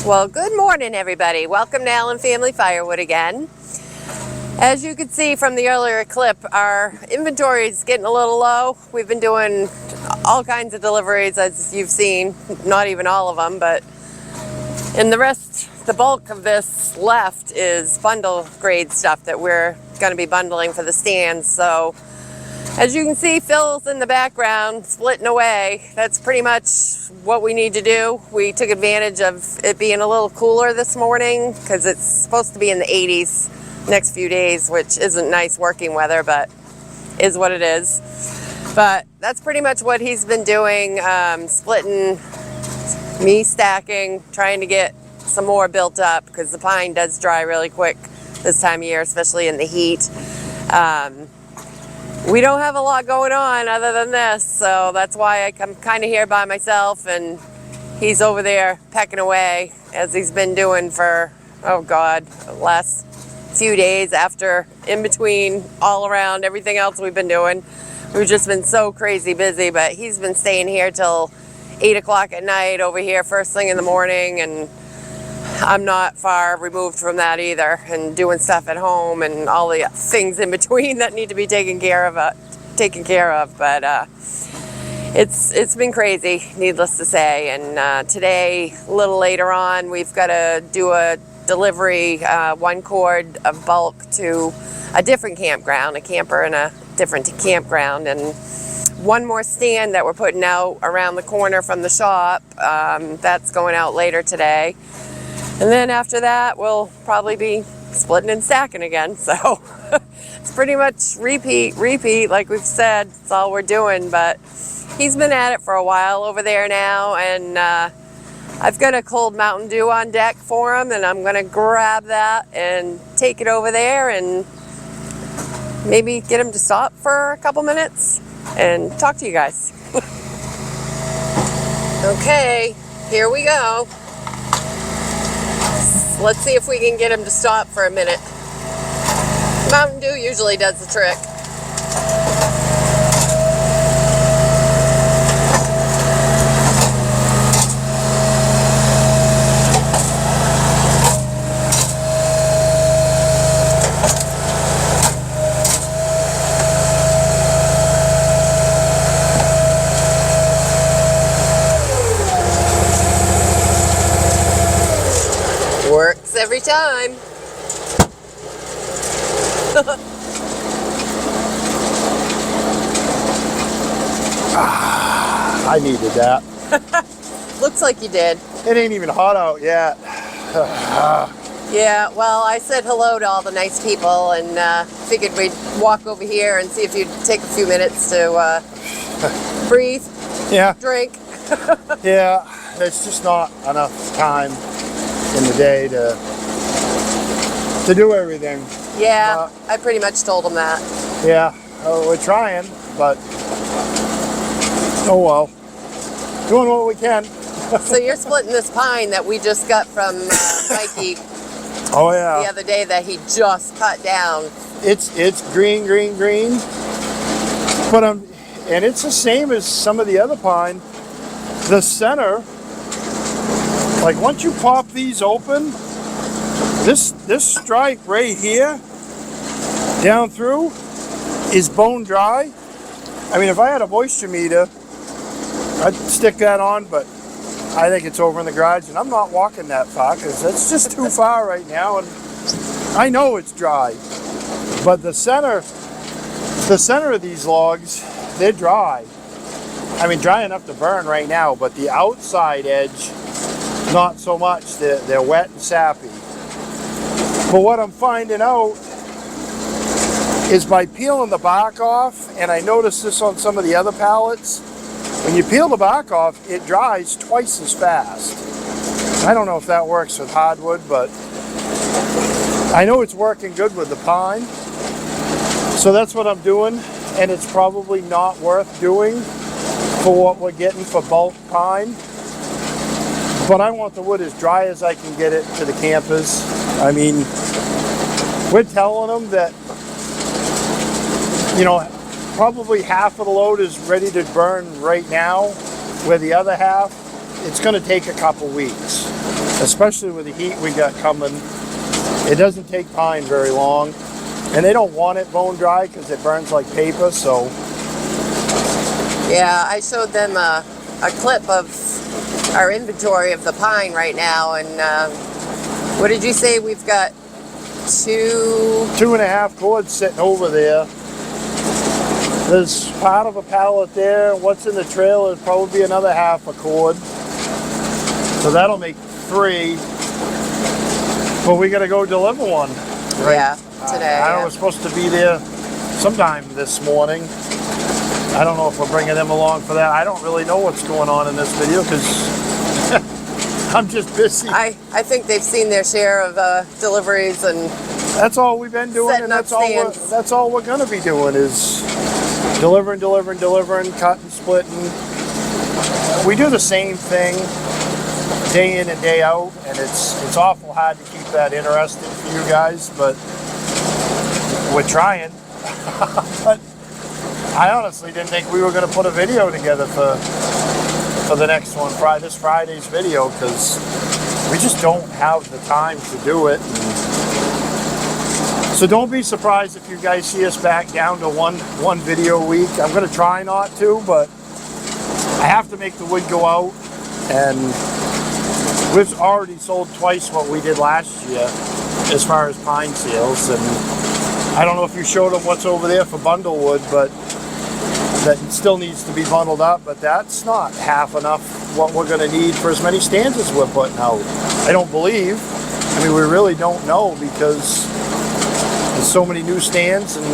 Well, good morning, everybody. Welcome to Allen Family Firewood again. As you can see from the earlier clip, our inventory is getting a little low. We've been doing all kinds of deliveries, as you've seen. Not even all of them, but and the bulk of this left is bundle grade stuff that we're going to be bundling for the stands. So as you can see, Phil's in the background splitting away. That's pretty much what we need to do. We took advantage of it being a little cooler this morning because it's supposed to be in the 80s next few days, which isn't nice working weather, but is what it is. But that's pretty much what he's been doing, splitting, me stacking, trying to get some more built up because the pine does dry really quick this time of year, especially in the heat. We don't have a lot going on other than this, so that's why I'm kind of here by myself, and he's over there pecking away as he's been doing for, oh God, the last few days after, in between, all around everything else we've been doing. We've just been so crazy busy, but he's been staying here till 8 o'clock at night over here first thing in the morning, and I'm not far removed from that either, and doing stuff at home and all the things in between that need to be taken care of. But it's been crazy, needless to say. And today, a little later on, we've got to do a delivery, one cord of bulk to a different campground, a camper in a different campground, and one more stand that we're putting out around the corner from the shop. That's going out later today. And then after that, we'll probably be splitting and stacking again. So it's pretty much repeat, like we've said. It's all we're doing. But he's been at it for a while over there now. And I've got a cold Mountain Dew on deck for him. And I'm going to grab that and take it over there and maybe get him to stop for a couple minutes and talk to you guys. Okay, here we go. Let's see if we can get him to stop for a minute. Mountain Dew usually does the trick. Works every time. I needed that. Looks like you did. It ain't even hot out yet. Yeah, well, I said hello to all the nice people and figured we'd walk over here and see if you'd take a few minutes to breathe, Yeah. drink. Yeah, there's just not enough time in the day to do everything. Yeah, I pretty much told him that. Yeah, we're trying, but oh well. Doing what we can. So you're splitting this pine that we just got from Mikey Oh yeah. the other day that he just cut down. It's green. But and it's the same as some of the other pine. The center, like once you pop these open, this stripe right here down through is bone dry. I mean, if I had a moisture meter, I'd stick that on, but I think it's over in the garage, and I'm not walking that far because that's just too far right now, and I know it's dry. But the center of these logs, they're dry. I mean, dry enough to burn right now, but the outside edge, not so much. They're wet and sappy. But what I'm finding out is by peeling the bark off, and I noticed this on some of the other pallets, when you peel the bark off, it dries twice as fast. I don't know if that works with hardwood, but I know it's working good with the pine. So that's what I'm doing, and it's probably not worth doing for what we're getting for bulk pine. But I want the wood as dry as I can get it to the campers. I mean, we're telling them that, you know, probably half of the load is ready to burn right now, where the other half, it's going to take a couple weeks. especially with the heat we got coming. It doesn't take pine very long, and they don't want it bone dry because it burns like paper. So yeah, I showed them a clip of our inventory of the pine right now, and what did you say? We've got 2.5 cords sitting over there. There's part of a pallet there. What's in the trailer is probably another half a cord. So that'll make 3. But we gotta go deliver one. Right? Yeah, today. I know we're supposed to be there sometime this morning. I don't know if we're bringing them along for that. I don't really know what's going on in this video because I'm just busy. I think they've seen their share of deliveries, and that's all we've been doing, and that's all we're gonna be doing is delivering, cutting, splitting. We do the same thing day in and day out, and it's awful hard to keep that interesting for you guys, but we're trying. But I honestly didn't think we were going to put a video together for the next one, this Friday's video, because we just don't have the time to do it. So don't be surprised if you guys see us back down to one video a week. I'm going to try not to, but I have to make the wood go out, and we've already sold twice what we did last year as far as pine sales. And I don't know if you showed them what's over there for bundle wood, but that still needs to be bundled up, but that's not half enough what we're going to need for as many stands as we're putting out. I don't believe. I mean, we really don't know because there's so many new stands, and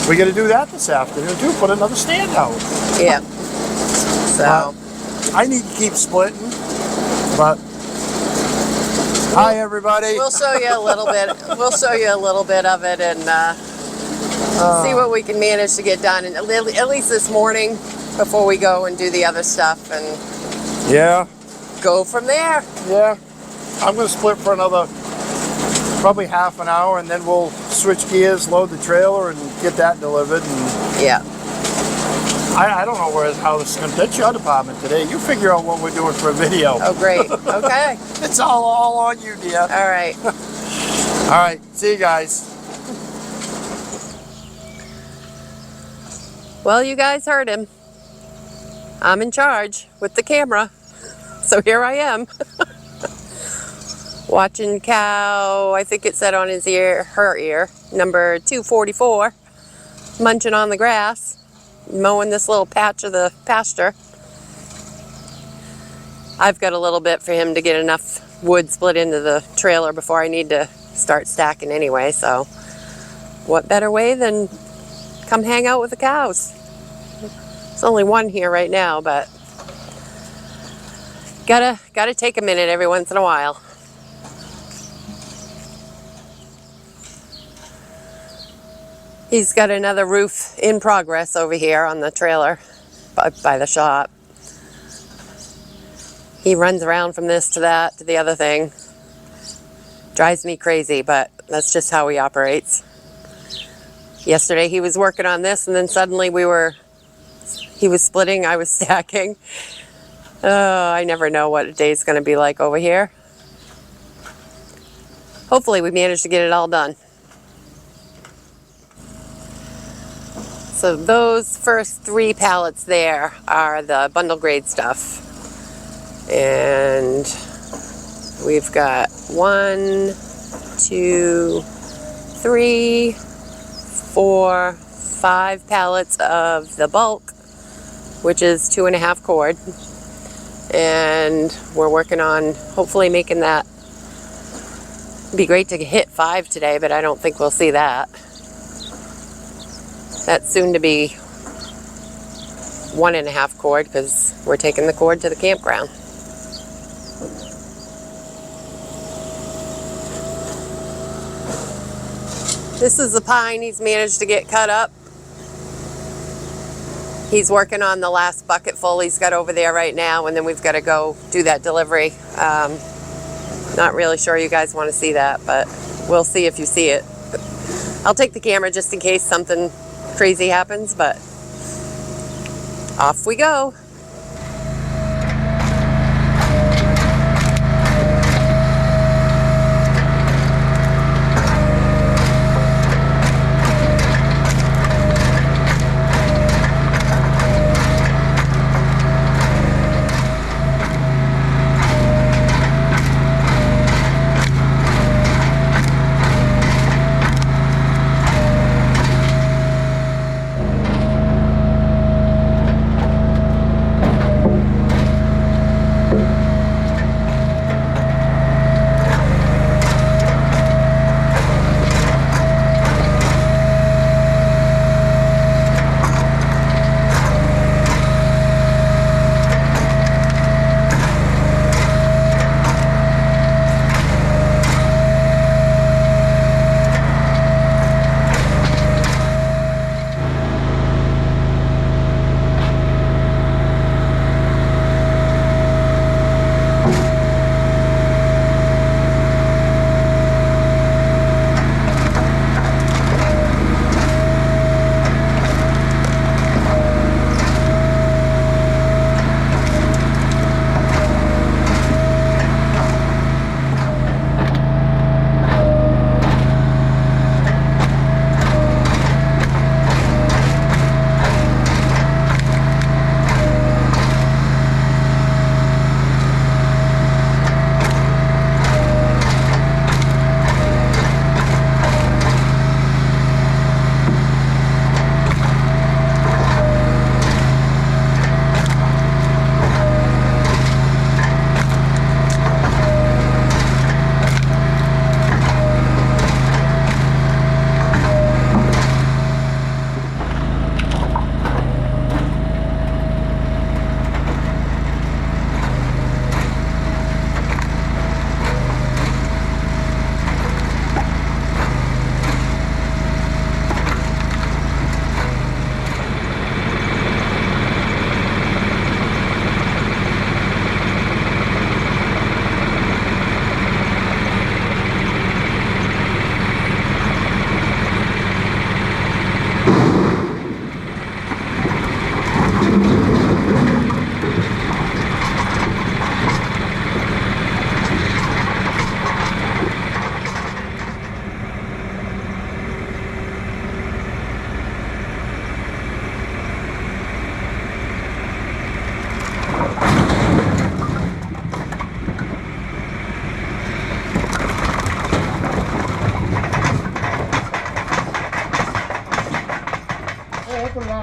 we got to do that this afternoon too, put another stand out. Yeah. So I need to keep splitting, but hi everybody. We'll show you a little bit. We'll show you a little bit of it, and see what we can manage to get done, and at least this morning before we go and do the other stuff, and yeah, go from there. Yeah, I'm going to split for another probably half an hour, and then we'll switch gears, load the trailer, and get that delivered. And yeah. I don't know how this is going to. That's your department today. You figure out what we're doing for a video. Oh, great. Okay. It's all on you, dear. All right. All right. See you guys. Well, you guys heard him. I'm in charge with the camera. So here I am. Watching cow, I think it said on his ear, her ear, number 244, munching on the grass, mowing this little patch of the pasture. I've got a little bit for him to get enough wood split into the trailer before I need to start stacking anyway, so what better way than come hang out with the cows. There's only one here right now, but gotta take a minute every once in a while. He's got another roof in progress over here on the trailer by the shop. He runs around from this to that to the other thing. Drives me crazy, but that's just how he operates. Yesterday he was working on this, and then suddenly he was splitting, I was stacking. Oh, I never know what a day's going to be like over here. Hopefully we managed to get it all done. So those first 3 pallets there are the bundle grade stuff. And we've got 1, 2, 3, 4, 5 pallets of the bulk, which is 2.5 cord. And we're working on hopefully making that. It'd be great to hit 5 today, but I don't think we'll see that. That's soon to be 1.5 cord because we're taking the cord to the campground. This is the pine he's managed to get cut up. He's working on the last bucket full he's got over there right now, and then we've got to go do that delivery. Not really sure you guys want to see that, but we'll see if you see it. I'll take the camera just in case something crazy happens, but off we go.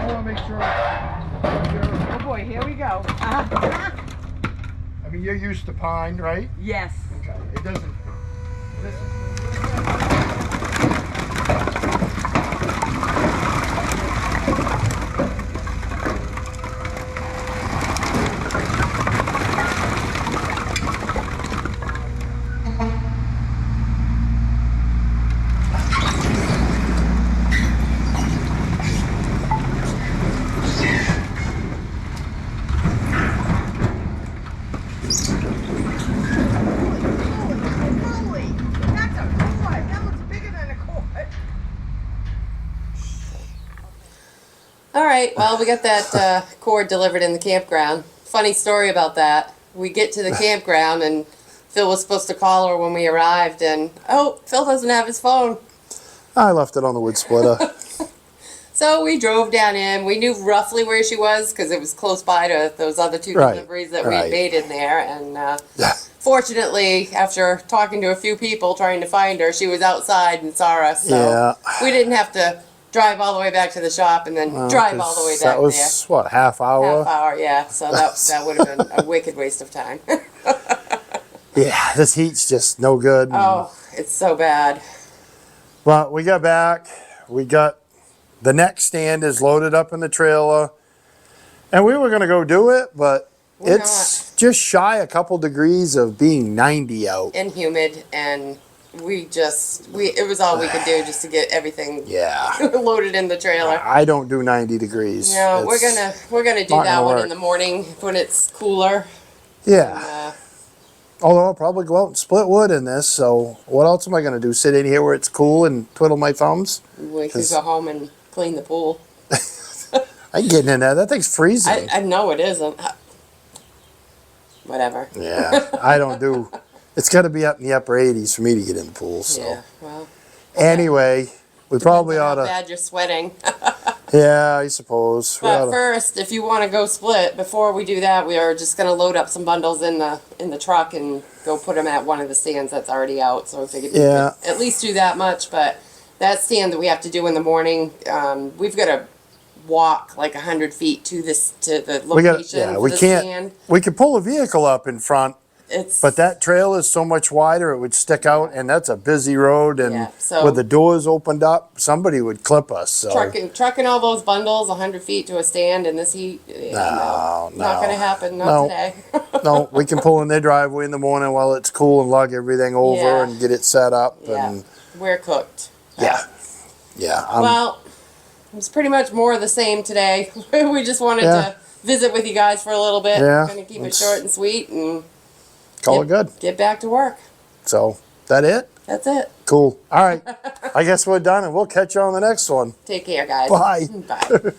want to make sure. Oh boy, here we go. I mean, you're used to pine, right? Yes. Okay. It doesn't. This is. All right, well, we got that cord delivered in the campground. Funny story about that. We get to the campground, and Phil was supposed to call her when we arrived, and, oh, Phil doesn't have his phone. I left it on the wood splitter. So we drove down in. We knew roughly where she was because it was close by to those other two Right, deliveries that we right. had made in there. And fortunately, after talking to a few people trying to find her, she was outside and saw us. So Yeah. we didn't have to drive all the way back to the shop and then drive all the way back That was, what, half hour? Half hour, yeah. So that would have been a wicked waste of time. Yeah, this heat's just no good. Oh, it's so bad. But we got back. We got the neck stand is loaded up in the trailer. And we were going to go do it, but it's just shy a couple degrees of being 90 out. And humid, and it was all we could do just to get everything loaded in the trailer. I don't do 90 degrees. No, we're gonna do that one in the morning when it's cooler. Yeah. Although I'll probably go out and split wood in this, so what else am I going to do? Sit in here where it's cool and twiddle my thumbs? We could go home and clean the pool. I'm getting in there. That thing's freezing. I know it isn't. Whatever. Yeah, I don't do... It's got to be up in the upper 80s for me to get in the pool, so... Yeah, well... Anyway, we probably ought to... How bad you're sweating. Yeah, I suppose. But first, if you want to go split, before we do that, we are just going to load up some bundles in the truck and go put them at one of the stands that's already out. So I figured we could at least do that much. But that stand that we have to do in the morning, we've got to walk like 100 feet to the location for the stand. We could pull a vehicle up in front. But that trail is so much wider, it would stick out, and that's a busy road, and with the doors opened up, somebody would clip us. So. Trucking all those bundles 100 feet to a stand in this heat, not going to happen, not today. No, we can pull in their driveway in the morning while it's cool and lug everything over and get it set up. Yeah, and we're cooked. Yeah. Well, it's pretty much more of the same today. We just wanted to visit with you guys for a little bit. Yeah. Going to keep it short and sweet and... Call it good. Get back to work. So, that it? That's it. Cool. All right. I guess we're done, and we'll catch you on the next one. Take care, guys. Bye. Bye.